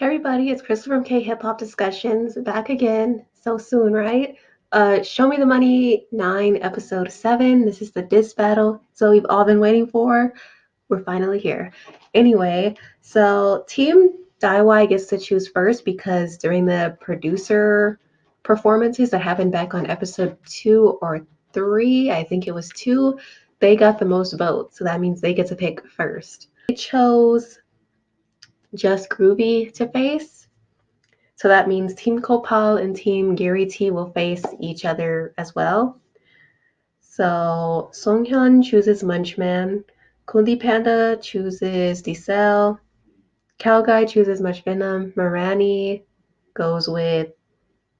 Hey everybody, it's Crystal from KhipHop Discussions, back again, so soon, right? Show Me the Money 9, Episode 7. This is the diss battle, so we've all been waiting for. We're finally here. Anyway, so Team DyWhy gets to choose first because during the producer performances that happened back on Episode 2 or 3, I think it was 2, they got the most votes, so that means they get to pick first. They chose JustGroovy to face. So that means Team CoPal and Team Giri.T will face each other as well. So Seonghyun chooses Munchman, Khundi Panda chooses Dsel, Kaogaii chooses Mush Venom, Miranni goes with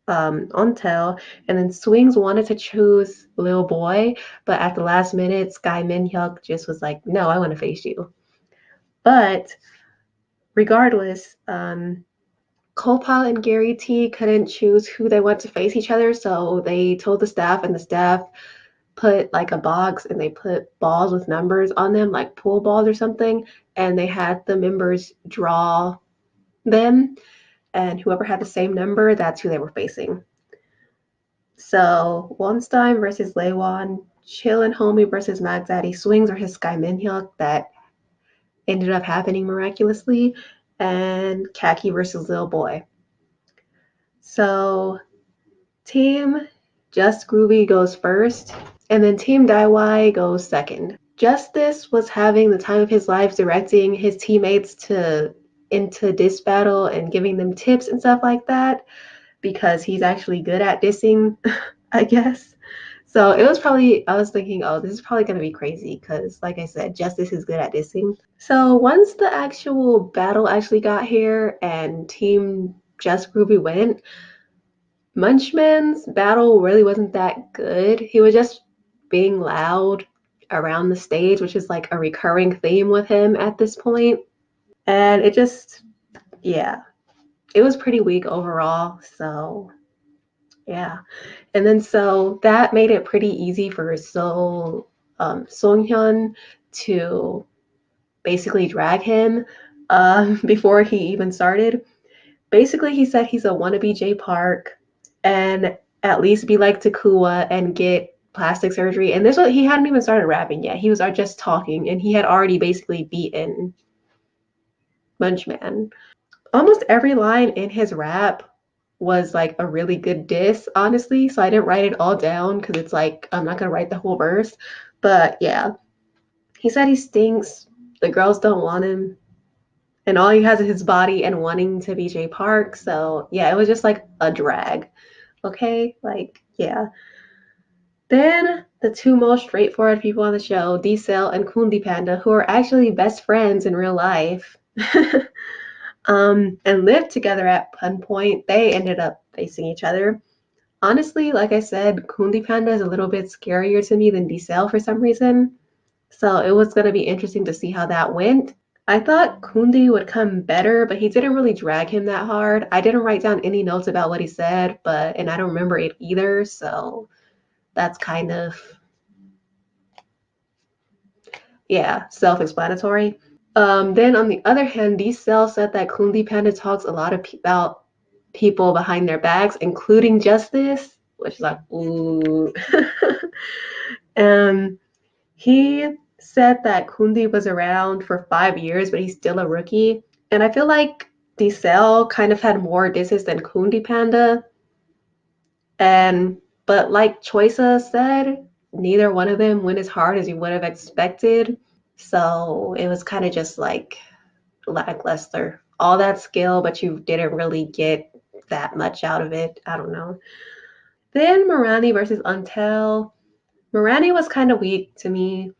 Untell, and then Swings wanted to choose Lil Boi, but at the last minute, Sky Minhyuk just was like, no, I want to face you. But regardless, CoPal and Giri.T couldn't choose who they want to face each other, so they told the staff, and the staff put like a box and they put balls with numbers on them, like pool balls or something, and they had the members draw them, and whoever had the same number, that's who they were facing. So Wonstein versus Layone, Chillin Homie versus Mckdaddy, Swings versus Sky Minhyuk, that ended up happening miraculously, and Khakii versus Lil Boi. So Team JustGroovy goes first, and then Team DyWhy goes second. Justice was having the time of his life directing his teammates into diss battle and giving them tips and stuff like that because he's actually good at dissing, I guess. So it was probably, I was thinking, oh, this is probably going to be crazy because, like I said, Justice is good at dissing. So once the actual battle actually got here and Team JustGroovy went, Munchman's battle really wasn't that good. He was just being loud around the stage, which is like a recurring theme with him at this point. And it just, yeah, it was pretty weak overall. So, yeah. And then so that made it pretty easy for Seonghyun to basically drag him before he even started. Basically, he said he's a wannabe Jay Park and at least be like Takua and get plastic surgery. And this was, he hadn't even started rapping yet. He was just talking, and he had already basically beaten Munchman. Almost every line in his rap was like a really good diss, honestly. So I didn't write it all down because it's like I'm not gonna write the whole verse. But yeah, he said he stinks. The girls don't want him. And all he has is his body and wanting to be Jay Park. So yeah, it was just like a drag. Okay, like yeah. Then the two most straightforward people on the show, Dsel and Khundi Panda, who are actually best friends in real life, and lived together at one point, they ended up facing each other. Honestly, like I said, Khundi Panda is a little bit scarier to me than Dsel for some reason. So it was going to be interesting to see how that went. I thought Khundi would come better, but he didn't really drag him that hard. I didn't write down any notes about what he said, and I don't remember it either, so that's kind of, yeah, self-explanatory. Then on the other hand, Dsel said that Khundi Panda talks a lot about people behind their backs, including Justice, which is like, ooh. He said that Khundi was around for 5 years, but he's still a rookie. And I feel like Dsel kind of had more disses than Khundi Panda. But like Choisa said, neither one of them went as hard as you would have expected. So it was kind of just like lackluster. All that skill, but you didn't really get that much out of it. I don't know. Then Miranni versus Untell. Miranni was kind of weak to me.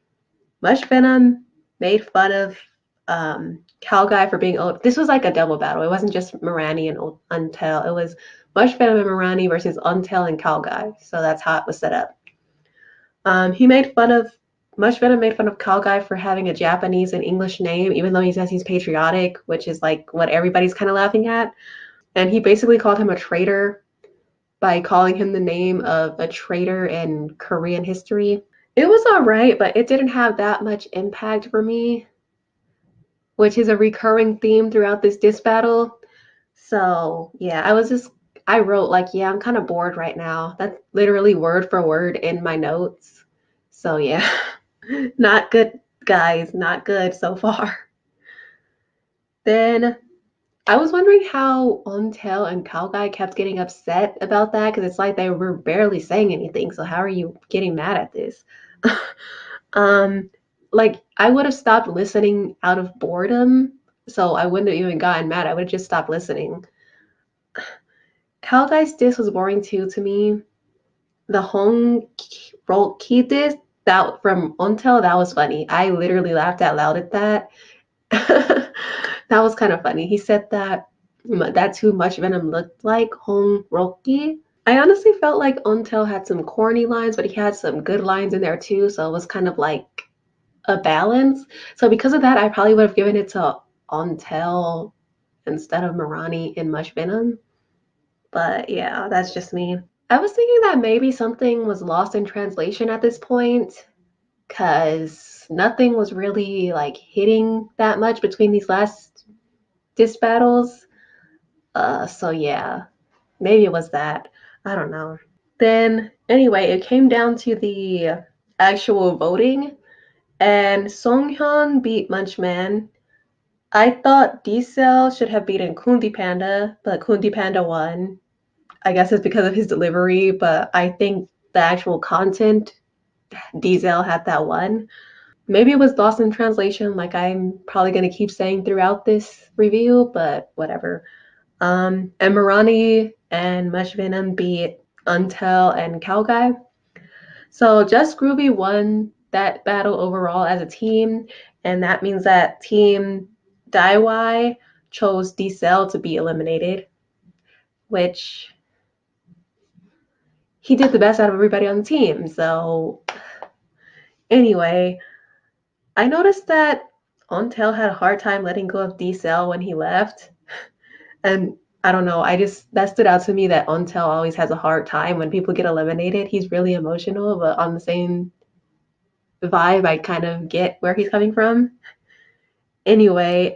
Mush Venom made fun of Kaogaii for being old. This was like a double battle. It wasn't just Miranni and Untell. It was Mush Venom and Miranni versus Untell and Kaogaii. So that's how it was set up. Mush Venom made fun of Kaogaii for having a Japanese and English name, even though he says he's patriotic, which is like what everybody's kind of laughing at. And he basically called him a traitor by calling him the name of a traitor in Korean history. It was all right, but it didn't have that much impact for me, which is a recurring theme throughout this diss battle. So yeah, I wrote like, yeah, I'm kind of bored right now. That's literally word for word in my notes. So yeah, not good, guys, not good so far. Then I was wondering how Untell and Kaogaii kept getting upset about that because it's like they were barely saying anything. So how are you getting mad at this? um, like I would have stopped listening out of boredom, so I wouldn't have even gotten mad. I would have just stopped listening. Kaogai's diss was boring too to me. The Hong roll key diss that from Untell, that was funny. I literally laughed out loud at that. That was kind of funny. He said that that's who Much Venom looked like, Hong Roki. I honestly felt like Untel had some corny lines, but he had some good lines in there too, so it was kind of like a balance. So because of that, I probably would have given it to Untel instead of Miranni in Much Venom. But yeah, that's just me. I was thinking that maybe something was lost in translation at this point, because nothing was really like hitting that much between these last diss battles. So yeah, maybe it was that. I don't know. Then anyway, it came down to the actual voting, and Seonghyun beat Munchman. I thought Dsel should have beaten Khundi Panda, but Khundi Panda won. I guess it's because of his delivery, but I think the actual content, Dsel had that one. Maybe it was lost in translation, like I'm probably gonna keep saying throughout this review, but whatever. And Miranni and Mush Venom beat Untell and Kaogaii. So JustGroovy won that battle overall as a team, and that means that team DyWhy chose Dsel to be eliminated, which he did the best out of everybody on the team. So anyway, I noticed that Untell had a hard time letting go of Dsel when he left. And I don't know, that stood out to me that Untell always has a hard time when people get eliminated. He's really emotional, but on the same vibe, I kind of get where he's coming from. Anyway,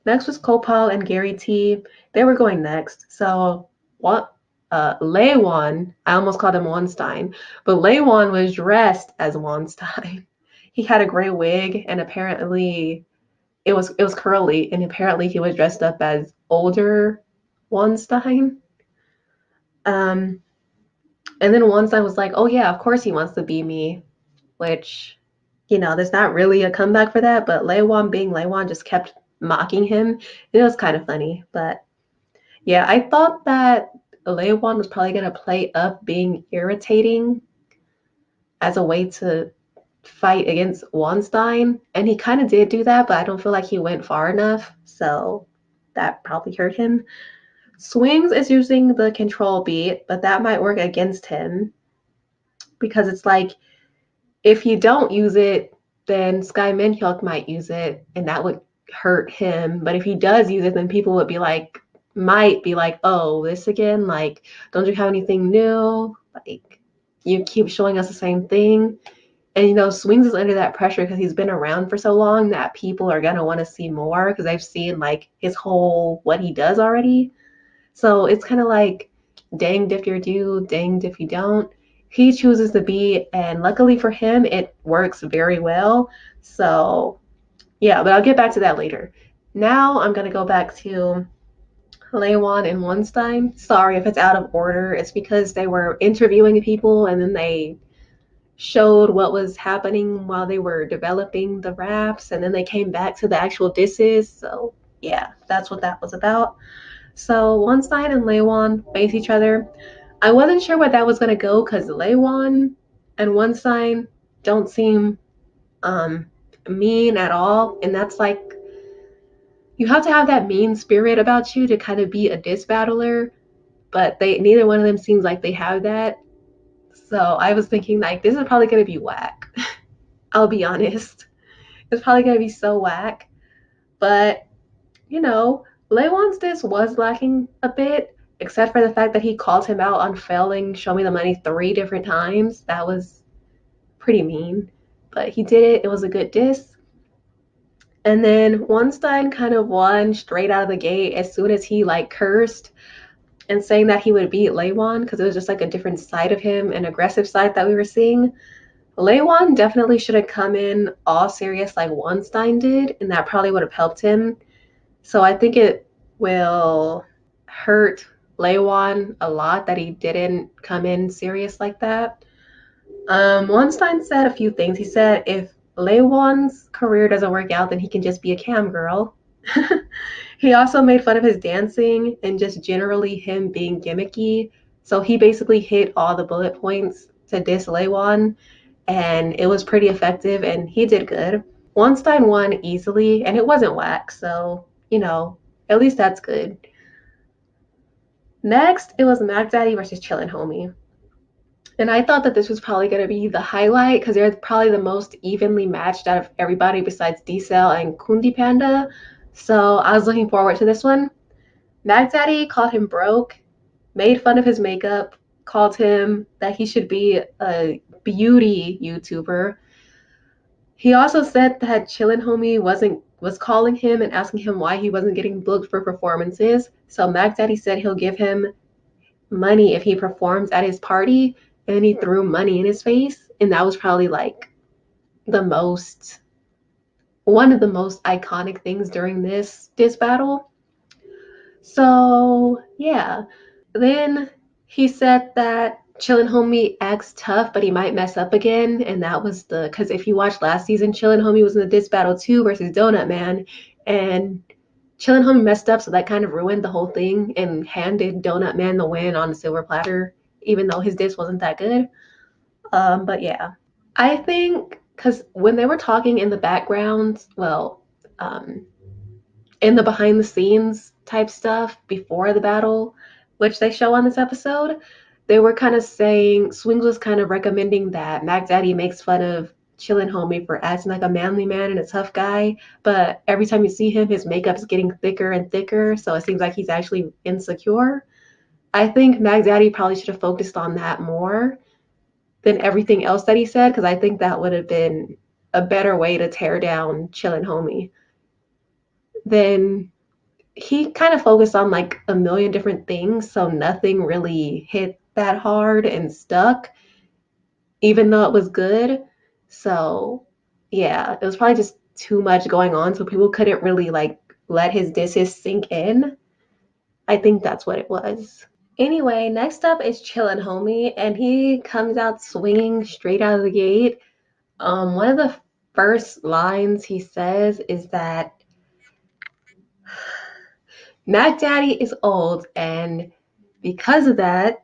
next was CoPal and Giri.T. They were going next. So what Layone, I almost called him Wonstein, but Layone was dressed as Wonstein. He had a gray wig and apparently it was curly and apparently he was dressed up as older Wonstein. Um and then Wonstein was like, "Oh yeah, of course he wants to be me," which there's not really a comeback for that, but Laywan being Laywan just kept mocking him. It was kind of funny, but yeah, I thought that Laywan was probably gonna play up being irritating as a way to fight against Wonstein, and he kind of did do that, but I don't feel like he went far enough, so that probably hurt him. Swings is using the control beat, but that might work against him because it's like if you don't use it, then Sky Minhyuk might use it, and that would hurt him. But if he does use it, then people would might be like, oh, this again? Like, don't you have anything new? Like, you keep showing us the same thing. And Swings is under that pressure because he's been around for so long that people are gonna want to see more because they've seen like his whole what he does already. So it's kind of like danged if you do, danged if you don't. He chooses to be, and luckily for him, it works very well. So yeah, but I'll get back to that later. Now I'm gonna go back to Laywan and Wonstein. Sorry if it's out of order. It's because they were interviewing people and then they showed what was happening while they were developing the raps, and then they came back to the actual disses. So yeah, that's what that was about. So Wonstein and Laywan face each other. I wasn't sure where that was gonna go because Laywan and Wonstein don't seem um, mean at all, and that's like you have to have that mean spirit about you to kind of be a diss battler. But they neither one of them seems like they have that. So I was thinking like this is probably gonna be whack. I'll be honest. It's probably gonna be so whack. But Laywan's diss was lacking a bit, except for the fact that he called him out on failing Show Me the Money 3 different times. That was pretty mean. But he did it. It was a good diss. And then Wonstein kind of won straight out of the gate as soon as he like cursed and saying that he would beat Layone because it was just like a different side of him, an aggressive side that we were seeing. Layone definitely should have come in all serious like Wonstein did, and that probably would have helped him. So I think it will hurt Layone a lot that he didn't come in serious like that. Wonstein said a few things. He said if Laywone's career doesn't work out, then he can just be a cam girl. He also made fun of his dancing and just generally him being gimmicky. So he basically hit all the bullet points to diss Laywon, and it was pretty effective, and he did good. Wonstein won easily, and it wasn't whack, so, at least that's good. Next, it was Mckdaddy versus Chillin Homie. And I thought that this was probably going to be the highlight because they're probably the most evenly matched out of everybody besides Dsel and Khundi Panda. So I was looking forward to this one. Mckdaddy called him broke, made fun of his makeup, called him that he should be a beauty YouTuber. He also said that Chillin Homie was calling him and asking him why he wasn't getting booked for performances. So Mckdaddy said he'll give him money if he performs at his party, and he threw money in his face, and that was probably like one of the most iconic things during this battle. So yeah, then he said that Chillin Homie acts tough, but he might mess up again, and that was because if you watched last season, Chillin Homie was in the diss battle too versus Donut Man, and Chillin Homie messed up, so that kind of ruined the whole thing and handed Donut Man the win on a silver platter, even though his diss wasn't that good. But yeah, I think because when they were talking in the background, well, um, in the behind the scenes type stuff before the battle, which they show on this episode, they were kind of saying Swings was kind of recommending that Mckdaddy makes fun of Chillin Homie for acting like a manly man and a tough guy, but every time you see him, his makeup's getting thicker and thicker, so it seems like he's actually insecure. I think Mckdaddy probably should have focused on that more than everything else that he said, because I think that would have been a better way to tear down Chillin Homie. Then he kind of focused on like a million different things, so nothing really hit that hard and stuck, even though it was good. So yeah, it was probably just too much going on, so people couldn't really like let his disses sink in. I think that's what it was. Anyway, next up is Chillin' Homie, and he comes out swinging straight out of the gate. One of the first lines he says is that Mckdaddy is old, and because of that,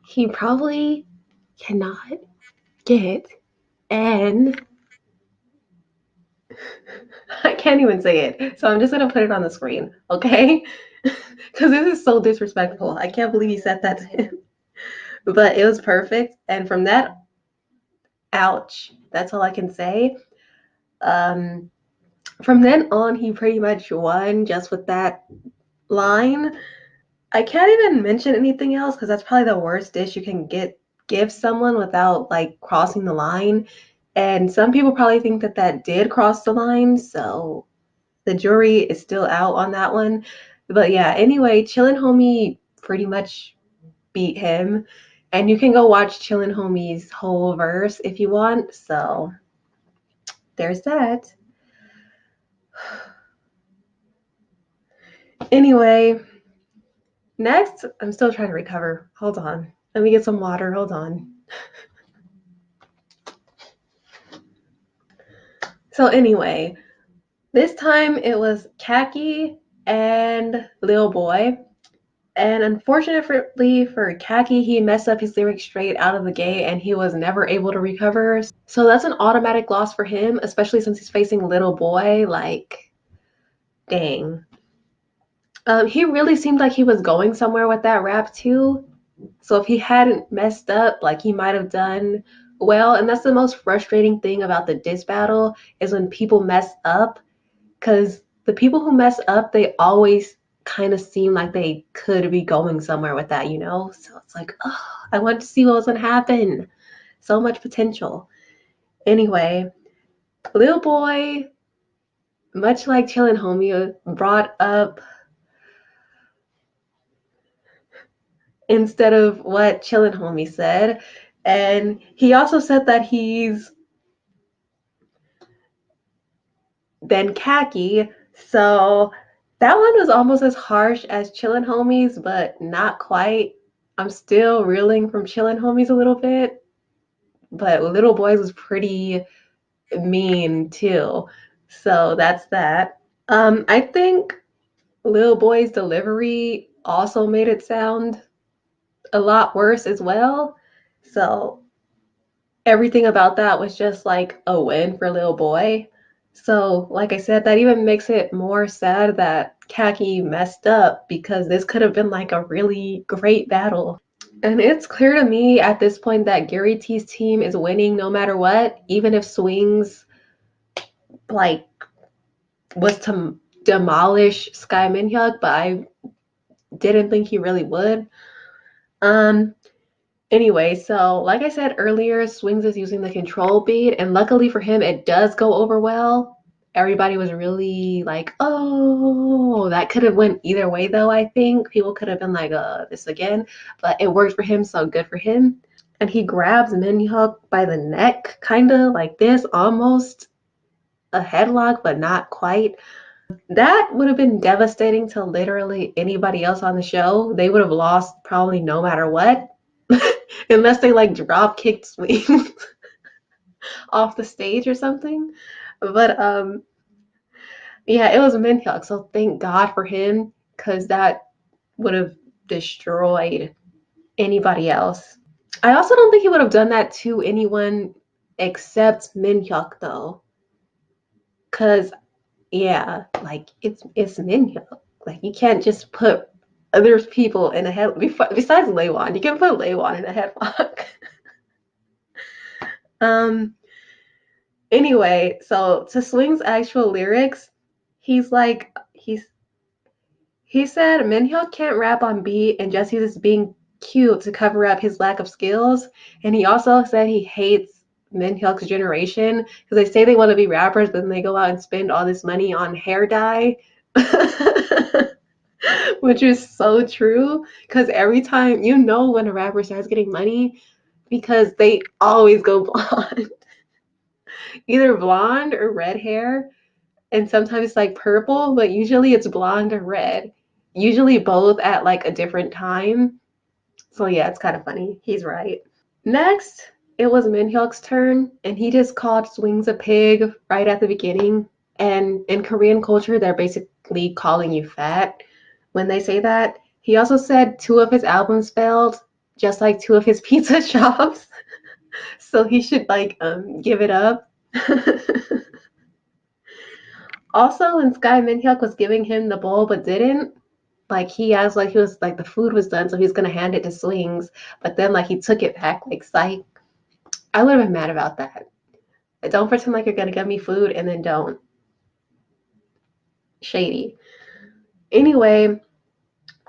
he probably cannot get an. I can't even say it, so I'm just gonna put it on the screen, okay? Because this is so disrespectful. I can't believe he said that to him. But it was perfect, and from that, ouch. That's all I can say. Um, from then on, he pretty much won just with that line. I can't even mention anything else because that's probably the worst dish you can give someone without like crossing the line. And some people probably think that that did cross the line, so the jury is still out on that one. But yeah, anyway, Chillin' Homie pretty much beat him. And you can go watch Chillin' Homie's whole verse if you want. So there's that. Anyway, next, I'm still trying to recover. Hold on. Let me get some water. Hold on. So anyway, this time it was Khakii and Lil Boi. And unfortunately for Khakii, he messed up his lyrics straight out of the gate and he was never able to recover. So that's an automatic loss for him, especially since he's facing Lil Boi. Like, dang. He really seemed like he was going somewhere with that rap too. So if he hadn't messed up, like he might have done well. And that's the most frustrating thing about the diss battle is when people mess up, because the people who mess up, they always kind of seem like they could be going somewhere with that, you know? So it's like, oh, I want to see what was gonna happen. So much potential. Anyway, Lil Boi, much like Chillin Homie, brought up instead of what Chillin Homie said. And he also said that he's then Khakii. So that one was almost as harsh as Chillin Homies, but not quite. I'm still reeling from Chillin Homies a little bit, but Little Boys was pretty mean too. So that's that. I think Lil Boy's delivery also made it sound a lot worse as well. So everything about that was just like a win for Lil Boi. So, like I said, that even makes it more sad that Khakii messed up because this could have been like a really great battle. And it's clear to me at this point that Giri.T's team is winning no matter what, even if Swings like was to demolish Sky Minhyuk, but I didn't think he really would. Um, Anyway, so like I said earlier, Swings is using the control beat, and luckily for him, it does go over well. Everybody was really like, "Oh, that could have went either way." Though I think people could have been like, this again," but it worked for him, so good for him. And he grabs Minhyuk by the neck, kind of like this, almost a headlock, but not quite. That would have been devastating to literally anybody else on the show. They would have lost probably no matter what. Unless they like drop kicked Swings off the stage or something. But yeah, it was Minhyuk, so thank God for him, because that would have destroyed anybody else. I also don't think he would have done that to anyone except Minhyuk though. Cause yeah, like it's Minhyuk. Like you can't just put other people in a head besides Layone. You can put Layone in a headlock. um Anyway, so to Swing's actual lyrics, he's like he said Minhyuk can't rap on beat and just uses being cute to cover up his lack of skills. And he also said he hates Minhyuk's generation because they say they want to be rappers, but then they go out and spend all this money on hair dye. Which is so true because every time you know when a rapper starts getting money because they always go blonde. Either blonde or red hair, and sometimes like purple, but usually it's blonde or red. Usually both at like a different time. So yeah, it's kind of funny. He's right. Next, it was Minhyuk's turn, and he just called Swings a pig right at the beginning. And in Korean culture, they're basically calling you fat when they say that. He also said two of his albums failed, just like two of his pizza shops. So he should like give it up. Also, when Sky Minhyuk was giving him the bowl but didn't, like he asked like he was like the food was done, so he's gonna hand it to Swings, but then like he took it back, like psych. I would have been mad about that. Don't pretend like you're gonna give me food and then don't. Shady. Anyway,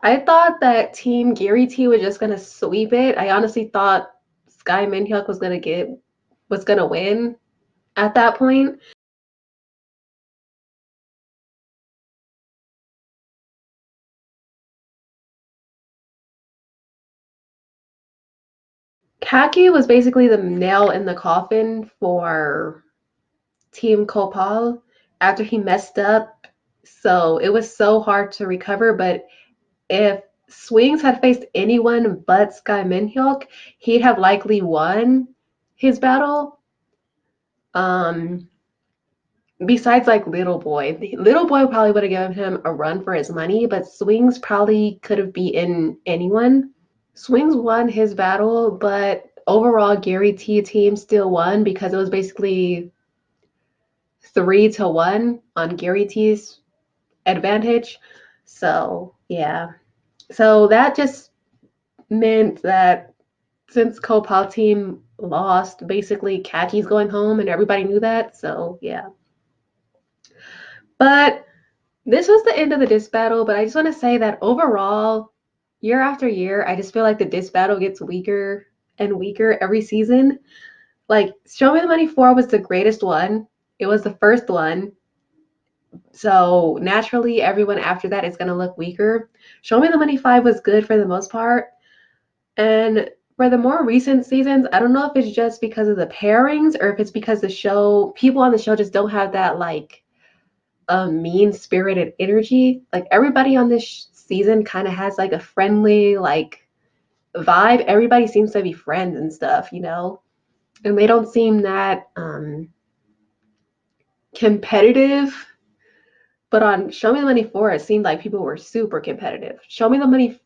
I thought that Team Giri.T was just gonna sweep it. I honestly thought Sky Minhyuk was gonna win at that point. Khakii was basically the nail in the coffin for Team CoPal after he messed up. So it was so hard to recover. But if Swings had faced anyone but Sky Minhyuk, he'd have likely won his battle. Um, Besides like Little Boy, Little Boy probably would have given him a run for his money, but Swings probably could have beaten anyone. Swings won his battle, but overall Giri.T team still won because it was basically 3-1 on Giri.T's advantage. So yeah. So that just meant that since CoPal team lost, basically Khakii's going home and everybody knew that. So yeah. But this was the end of the diss battle, but I just want to say that overall, year after year, I just feel like the diss battle gets weaker and weaker every season. Like Show Me the Money 4 was the greatest one. It was the first one. So naturally, everyone after that is going to look weaker. Show Me the Money 5 was good for the most part. And for the more recent seasons, I don't know if it's just because of the pairings or if it's because the show, people on the show just don't have that like mean spirited energy. Like everybody on this season kind of has like a friendly, like vibe. Everybody seems to be friends and stuff, you know? And they don't seem that competitive. But on Show Me the Money 4, it seemed like people were super competitive. Show Me the Money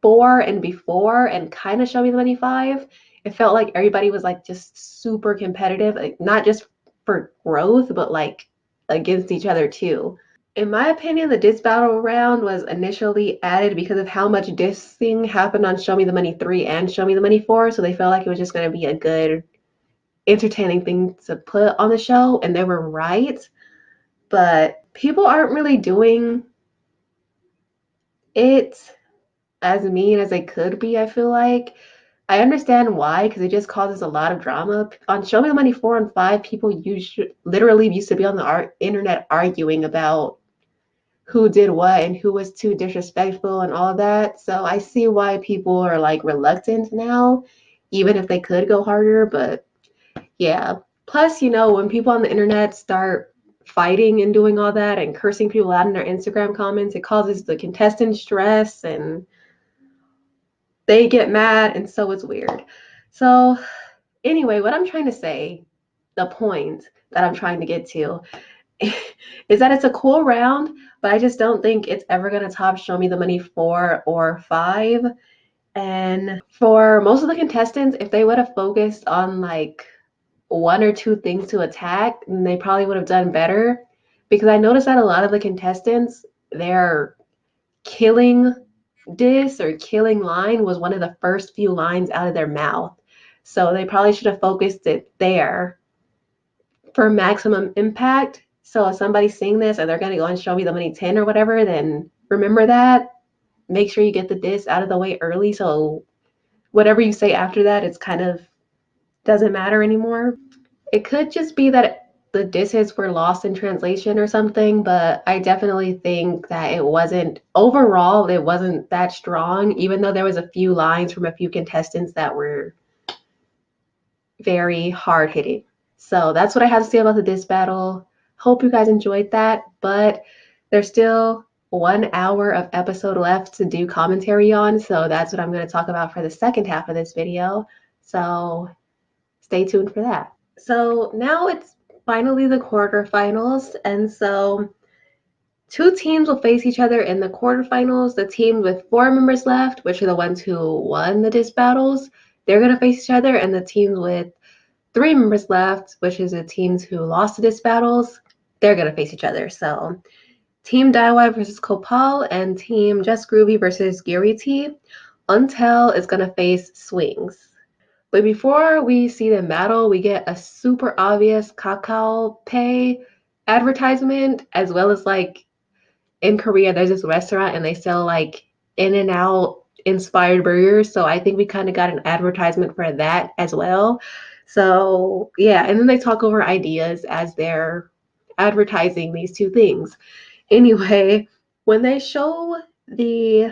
4 and before, and kind of Show Me the Money 5, it felt like everybody was like just super competitive, like not just for growth, but like against each other too. In my opinion, the diss battle round was initially added because of how much dissing happened on Show Me the Money 3 and Show Me the Money 4, so they felt like it was just going to be a good, entertaining thing to put on the show, and they were right. But people aren't really doing it as mean as they could be, I feel like. I understand why, because it just causes a lot of drama. On Show Me the Money 4 and 5, people literally used to be on the internet arguing about who did what and who was too disrespectful and all of that. So I see why people are like reluctant now, even if they could go harder. But yeah. Plus, you know, when people on the internet start fighting and doing all that and cursing people out in their Instagram comments, it causes the contestants stress and they get mad, and so it's weird. So, anyway, what I'm trying to say, the point that I'm trying to get to, is that it's a cool round, but I just don't think it's ever going to top Show Me the Money 4 or 5. And for most of the contestants, if they would have focused on like one or two things to attack, then they probably would have done better. Because I noticed that a lot of the contestants, they're killing diss or killing line was one of the first few lines out of their mouth. So they probably should have focused it there for maximum impact. So if somebody's seeing this and they're going to go and Show Me the Money 10 or whatever, then remember that. Make sure you get the diss out of the way early. So whatever you say after that, it's kind of doesn't matter anymore. It could just be that the disses were lost in translation or something, but I definitely think that it wasn't that strong, even though there was a few lines from a few contestants that were very hard hitting. So that's what I have to say about the diss battle. Hope you guys enjoyed that, but there's still 1 hour of episode left to do commentary on, so that's what I'm going to talk about for the second half of this video. So stay tuned for that. So now it's finally the quarterfinals, and so two teams will face each other in the quarterfinals. The team with 4 members left, which are the ones who won the diss battles, they're going to face each other, and the teams with 3 members left, which is the teams who lost the diss battles, they're going to face each other. So Team DyWhy versus CoPal and Team JustGroovy versus Giri.T. Untell is going to face Swings. But before we see them battle, we get a super obvious Kakao Pay advertisement, as well as like in Korea, there's this restaurant and they sell like In and Out inspired burgers. So I think we kind of got an advertisement for that as well. So yeah, and then they talk over ideas as they're advertising these two things. Anyway, when they show the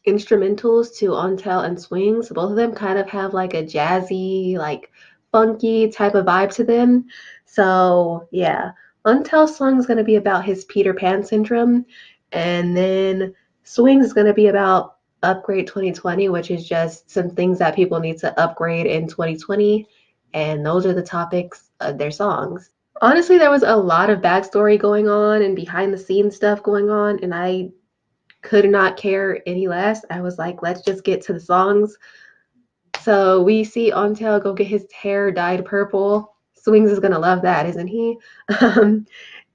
instrumentals to Untell and Swings, both of them kind of have like a jazzy, like funky type of vibe to them. So yeah, Untell's song is going to be about his Peter Pan syndrome, and then Swings is going to be about Upgrade 2020, which is just some things that people need to upgrade in 2020, and those are the topics of their songs. Honestly, there was a lot of backstory going on and behind the scenes stuff going on, and I could not care any less. I was like, let's just get to the songs. So we see Untitled go get his hair dyed purple. Swings is gonna love that, isn't he?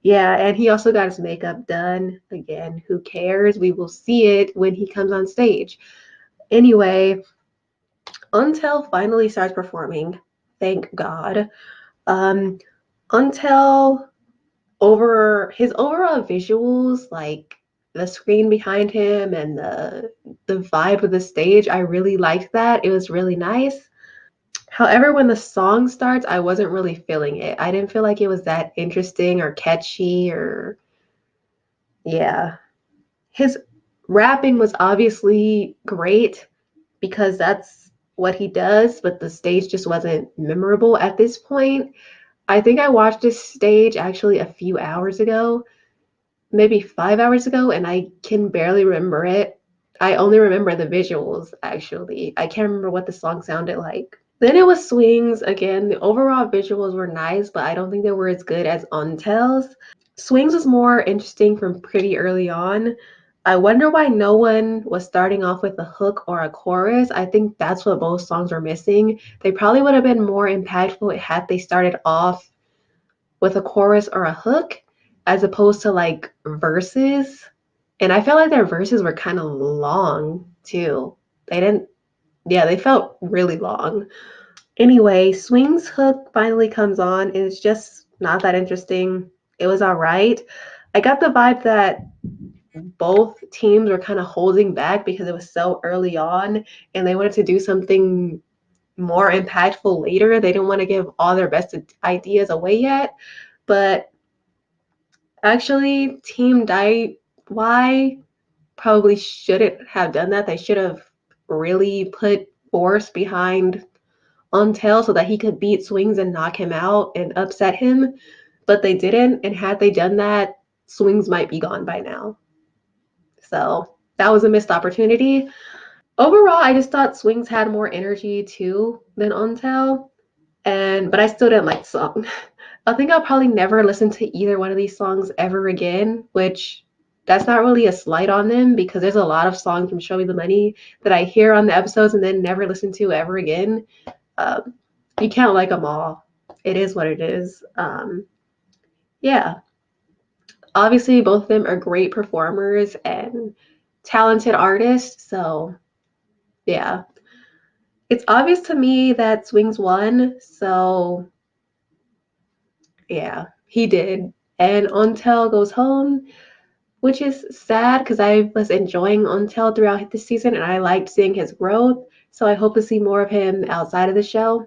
Yeah, and he also got his makeup done. Again, who cares? We will see it when he comes on stage. Anyway, Until finally starts performing. Thank God. Um, Until over his overall visuals, like the screen behind him and the vibe of the stage, I really liked that. It was really nice. However, when the song starts, I wasn't really feeling it. I didn't feel like it was that interesting or catchy or yeah. His rapping was obviously great because that's what he does, but the stage just wasn't memorable at this point. I think I watched this stage actually a few hours ago, maybe 5 hours ago, and I can barely remember it. I only remember the visuals, actually. I can't remember what the song sounded like. Then it was Swings again. The overall visuals were nice, but I don't think they were as good as Untell's. Swings was more interesting from pretty early on. I wonder why no one was starting off with a hook or a chorus. I think that's what both songs were missing. They probably would have been more impactful had they started off with a chorus or a hook as opposed to like verses. And I felt like their verses were kind of long too. They didn't, yeah, they felt really long. Anyway, Swing's hook finally comes on and it's just not that interesting. It was all right. I got the vibe that both teams were kind of holding back because it was so early on and they wanted to do something more impactful later. They didn't want to give all their best ideas away yet. But actually, Team DyWhy probably shouldn't have done that. They should have really put force behind Untell so that he could beat Swings and knock him out and upset him. But they didn't. And had they done that, Swings might be gone by now. So that was a missed opportunity. Overall, I just thought Swings had more energy too than Untell. But I still didn't like the song. I think I'll probably never listen to either one of these songs ever again, which that's not really a slight on them because there's a lot of songs from Show Me the Money that I hear on the episodes and then never listen to ever again. Um, you can't like them all. It is what it is. Yeah, obviously both of them are great performers and talented artists. So yeah, it's obvious to me that Swings won. So yeah, he did. And Untel goes home, which is sad because I was enjoying Untell throughout the season and I liked seeing his growth. So I hope to see more of him outside of the show.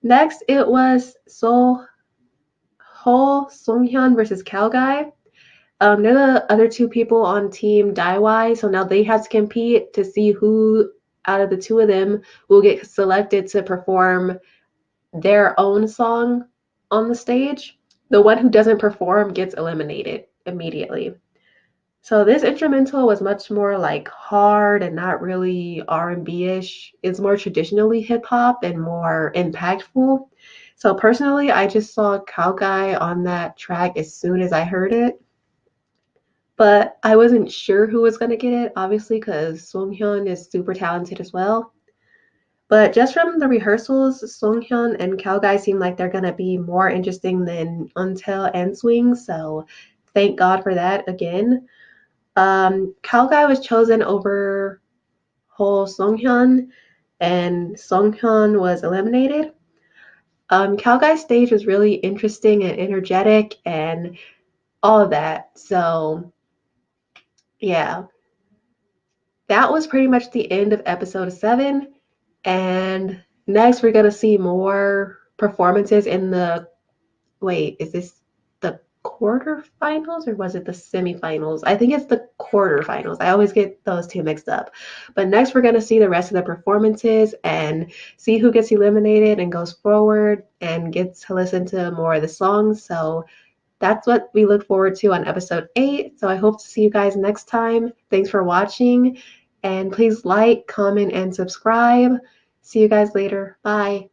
Next, it was Seonghyun versus Kaogaii. They're the other two people on team DyWhy, so now they have to compete to see who out of the two of them will get selected to perform their own song on the stage. The one who doesn't perform gets eliminated immediately. So this instrumental was much more like hard and not really R&B-ish. It's more traditionally hip hop and more impactful. So personally, I just saw Kaogaii on that track as soon as I heard it. But I wasn't sure who was going to get it, obviously, because Seonghyun is super talented as well. But just from the rehearsals, Seonghyun and Kaogaii seem like they're going to be more interesting than Until and Swing. So thank God for that again. Kaogaii was chosen over Ho Seonghyun, and Seonghyun was eliminated. Kaogai's stage was really interesting and energetic and all of that. So yeah, that was pretty much the end of episode 7. And next, we're gonna see more performances in the wait, is this the quarterfinals or was it the semifinals? I think it's the quarterfinals. I always get those two mixed up. But next, we're gonna see the rest of the performances and see who gets eliminated and goes forward and gets to listen to more of the songs. So that's what we look forward to on episode 8. So I hope to see you guys next time. Thanks for watching. And please like, comment, and subscribe. See you guys later. Bye.